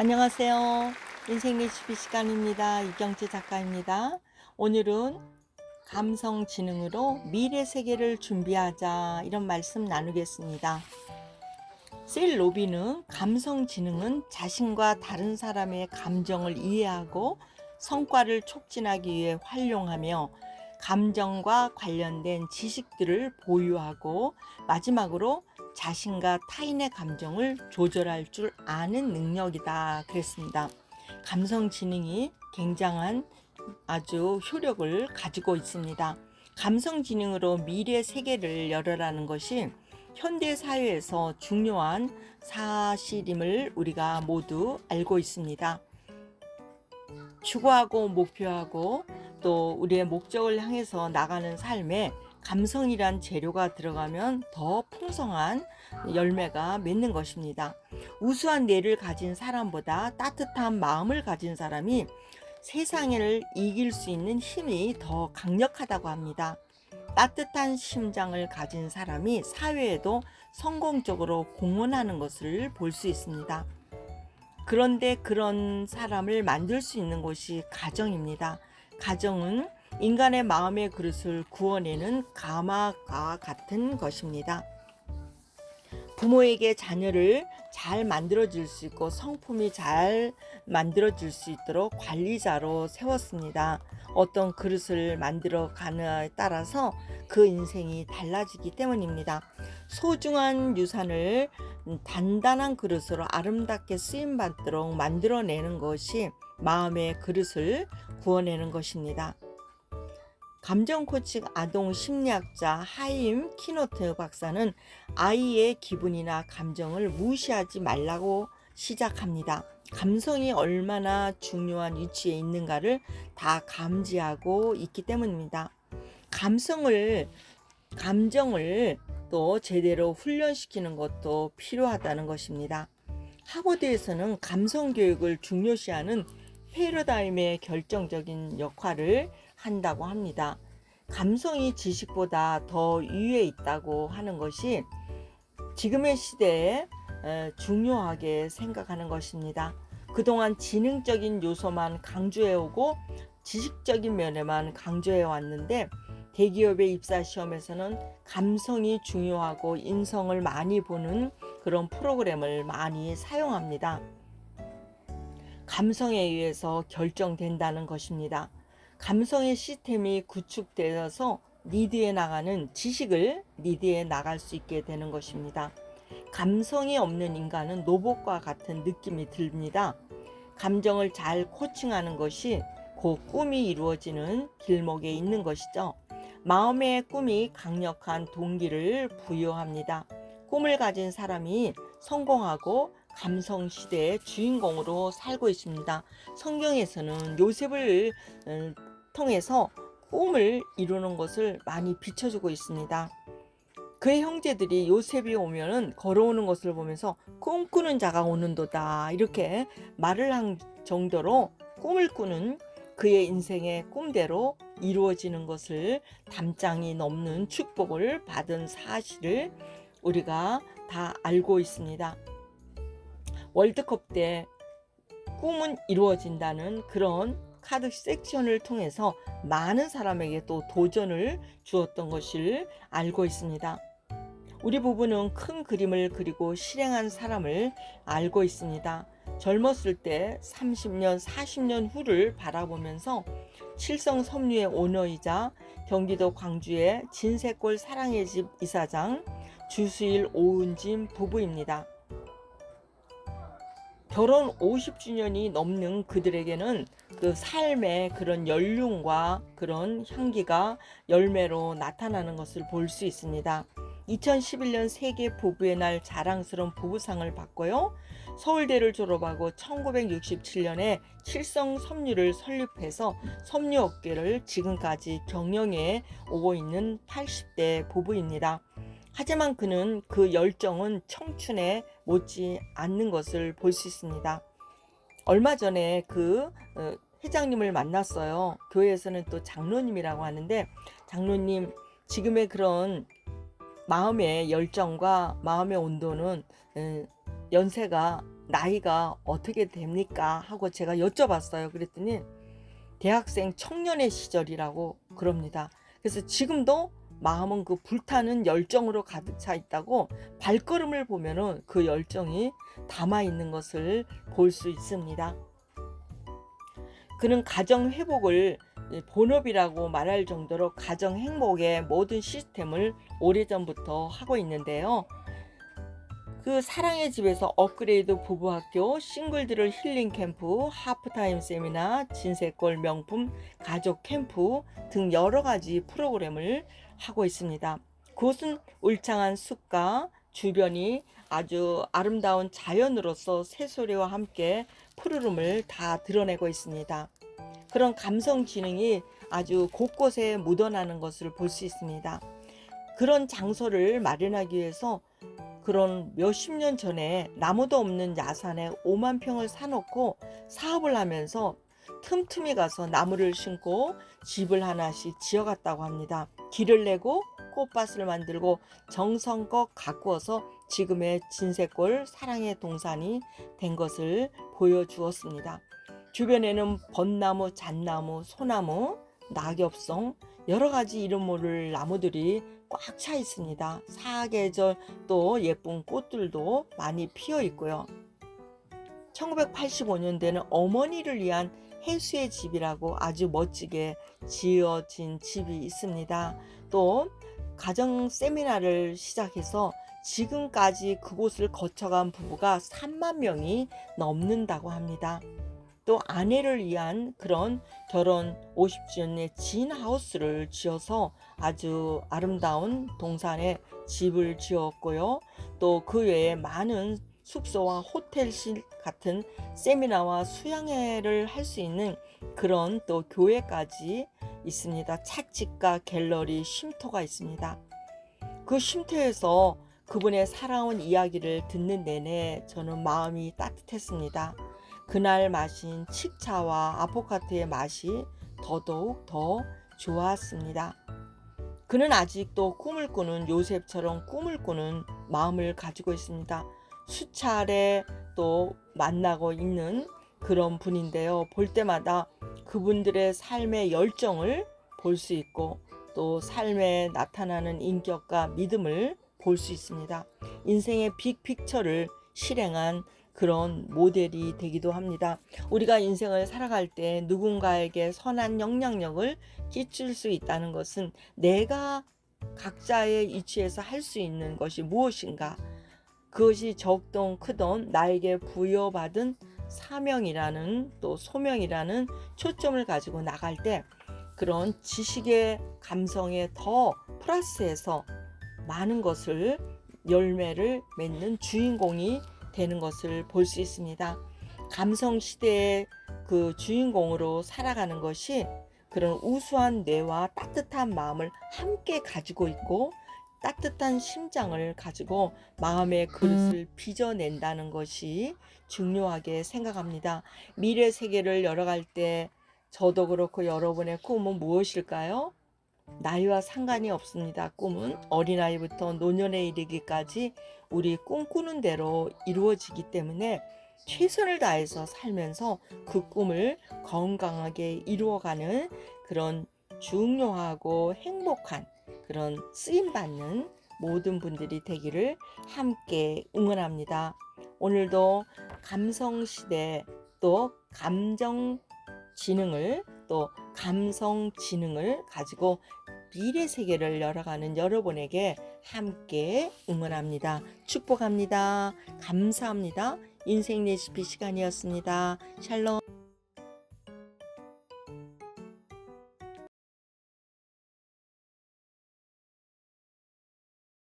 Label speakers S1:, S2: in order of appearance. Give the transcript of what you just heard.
S1: 안녕하세요. 인생 레시피 시간입니다. 이경재 작가입니다. 오늘은 감성 지능으로 미래 세계를 준비하자 이런 말씀 나누겠습니다. 셀 로비는 감성 지능은 자신과 다른 사람의 감정을 이해하고 성과를 촉진하기 위해 활용하며 감정과 관련된 지식들을 보유하고 마지막으로 자신과 타인의 감정을 조절할 줄 아는 능력이다 그랬습니다. 감성 지능이 굉장한 아주 효력을 가지고 있습니다. 감성 지능으로 미래 세계를 열어라는 것이 현대 사회에서 중요한 사실임을 우리가 모두 알고 있습니다. 추구하고 목표하고 또 우리의 목적을 향해서 나가는 삶에 감성이란 재료가 들어가면 더 풍성한 열매가 맺는 것입니다. 우수한 뇌를 가진 사람보다 따뜻한 마음을 가진 사람이 세상을 이길 수 있는 힘이 더 강력하다고 합니다. 따뜻한 심장을 가진 사람이 사회에도 성공적으로 공헌하는 것을 볼 수 있습니다. 그런데 그런 사람을 만들 수 있는 곳이 가정입니다. 가정은 인간의 마음의 그릇을 구워내는 가마와 같은 것입니다. 부모에게 자녀를 잘 만들어줄 수 있고 성품이 잘 만들어질 수 있도록 관리자로 세웠습니다. 어떤 그릇을 만들어 가느냐에 따라서 그 인생이 달라지기 때문입니다. 소중한 유산을 단단한 그릇으로 아름답게 쓰임받도록 만들어내는 것이 마음의 그릇을 구워내는 것입니다. 감정 코치 아동 심리학자 하임 키노트 박사는 아이의 기분이나 감정을 무시하지 말라고 시작합니다. 감성이 얼마나 중요한 위치에 있는가를 다 감지하고 있기 때문입니다. 감정을 또 제대로 훈련시키는 것도 필요하다는 것입니다. 하버드에서는 감성 교육을 중요시하는 패러다임의 결정적인 역할을 한다고 합니다. 감성이 지식보다 더 위에 있다고 하는 것이 지금의 시대에 중요하게 생각하는 것입니다. 그동안 지능적인 요소만 강조해오고 지식적인 면에만 강조해 왔는데 대기업의 입사 시험에서는 감성이 중요하고 인성을 많이 보는 그런 프로그램을 많이 사용합니다. 감성에 의해서 결정된다는 것입니다. 감성의 시스템이 구축되어서 리드해 나가는 지식을 리드해 나갈 수 있게 되는 것입니다. 감성이 없는 인간은 로봇과 같은 느낌이 듭니다. 감정을 잘 코칭하는 것이 곧 꿈이 이루어지는 길목에 있는 것이죠. 마음의 꿈이 강력한 동기를 부여합니다. 꿈을 가진 사람이 성공하고 감성 시대의 주인공으로 살고 있습니다. 성경에서는 요셉을 통해서 꿈을 이루는 것을 많이 비춰주고 있습니다. 그의 형제들이 요셉이 오면은 걸어오는 것을 보면서 꿈꾸는 자가 오는도다 이렇게 말을 한 정도로 꿈을 꾸는 그의 인생의 꿈대로 이루어지는 것을 담장이 넘는 축복을 받은 사실을 우리가 다 알고 있습니다. 월드컵 때 꿈은 이루어진다는 그런 카드 섹션을 통해서 많은 사람에게 또 도전을 주었던 것을 알고 있습니다. 우리 부부는 큰 그림을 그리고 실행한 사람을 알고 있습니다. 젊었을 때 30년, 40년 후를 바라보면서 칠성 섬유의 오너이자 경기도 광주의 진세골 사랑의 집 이사장 주수일 오은진 부부입니다. 결혼 50주년이 넘는 그들에게는 그 삶의 그런 연륜과 그런 향기가 열매로 나타나는 것을 볼 수 있습니다. 2011년 세계 부부의 날 자랑스러운 부부상을 받고요. 서울대를 졸업하고 1967년에 칠성 섬유를 설립해서 섬유업계를 지금까지 경영해 오고 있는 80대 부부입니다. 하지만 그는 그 열정은 청춘에 못지 않는 것을 볼 수 있습니다. 얼마 전에 그 회장님을 만났어요. 교회에서는 또 장로님이라고 하는데 장로님 지금의 그런 마음의 열정과 마음의 온도는 연세가 나이가 어떻게 됩니까? 하고 제가 여쭤봤어요. 그랬더니 대학생 청년의 시절이라고 그럽니다. 그래서 지금도 마음은 그 불타는 열정으로 가득 차 있다고 발걸음을 보면은 그 열정이 담아 있는 것을 볼 수 있습니다. 그는 가정 회복을 본업이라고 말할 정도로 가정 행복의 모든 시스템을 오래전부터 하고 있는데요. 그 사랑의 집에서 업그레이드 부부학교, 싱글들을 힐링 캠프, 하프타임 세미나, 진세골 명품 가족 캠프 등 여러 가지 프로그램을 하고 있습니다. 그곳은 울창한 숲과 주변이 아주 아름다운 자연으로서 새소리와 함께 푸르름을 다 드러내고 있습니다. 그런 감성 지능이 아주 곳곳에 묻어나는 것을 볼 수 있습니다. 그런 장소를 마련하기 위해서 그런 몇십 년 전에 나무도 없는 야산에 5만 평을 사놓고 사업을 하면서 틈틈이 가서 나무를 심고 집을 하나씩 지어갔다고 합니다. 길을 내고 꽃밭을 만들고 정성껏 가꾸어서 지금의 진세골 사랑의 동산이 된 것을 보여주었습니다. 주변에는 벚나무, 잣나무, 소나무, 낙엽송 여러 가지 이름 모를 나무들이 꽉 차 있습니다. 사계절 또 예쁜 꽃들도 많이 피어 있고요. 1985년대는 어머니를 위한 해수의 집이라고 아주 멋지게 지어진 집이 있습니다. 또 가정 세미나를 시작해서 지금까지 그곳을 거쳐간 부부가 3만 명이 넘는다고 합니다. 또 아내를 위한 그런 결혼 50주년의 진 하우스를 지어서 아주 아름다운 동산에 집을 지었고요. 또 그 외에 많은 숙소와 호텔실 같은 세미나와 수양회를 할 수 있는 그런 또 교회까지 있습니다. 찻집과 갤러리, 쉼터가 있습니다. 그 쉼터에서 그분의 살아온 이야기를 듣는 내내 저는 마음이 따뜻했습니다. 그날 마신 칡차와 아포카트의 맛이 더더욱 더 좋았습니다. 그는 아직도 꿈을 꾸는 요셉처럼 꿈을 꾸는 마음을 가지고 있습니다. 수차례 또 만나고 있는 그런 분인데요. 볼 때마다 그분들의 삶의 열정을 볼 수 있고 또 삶에 나타나는 인격과 믿음을 볼 수 있습니다. 인생의 빅픽처를 실행한 그런 모델이 되기도 합니다. 우리가 인생을 살아갈 때 누군가에게 선한 영향력을 끼칠 수 있다는 것은 내가 각자의 위치에서 할 수 있는 것이 무엇인가, 그것이 적든 크든 나에게 부여받은 사명이라는 또 소명이라는 초점을 가지고 나갈 때 그런 지식의 감성에 더 플러스해서 많은 것을 열매를 맺는 주인공이 되는 것을 볼 수 있습니다. 감성 시대의 그 주인공으로 살아가는 것이 그런 우수한 뇌와 따뜻한 마음을 함께 가지고 있고 따뜻한 심장을 가지고 마음의 그릇을 빚어낸다는 것이 중요하게 생각합니다. 미래 세계를 열어갈 때 저도 그렇고 여러분의 꿈은 무엇일까요? 나이와 상관이 없습니다. 꿈은 어린아이부터 노년에 이르기까지 우리 꿈꾸는 대로 이루어지기 때문에 최선을 다해서 살면서 그 꿈을 건강하게 이루어가는 그런 중요하고 행복한 그런 쓰임받는 모든 분들이 되기를 함께 응원합니다. 오늘도 감성시대 또 감정지능을 또 감성지능을 가지고 미래 세계를 열어가는 여러분에게 함께 응원합니다. 축복합니다. 감사합니다. 인생 레시피 시간이었습니다. 샬롬.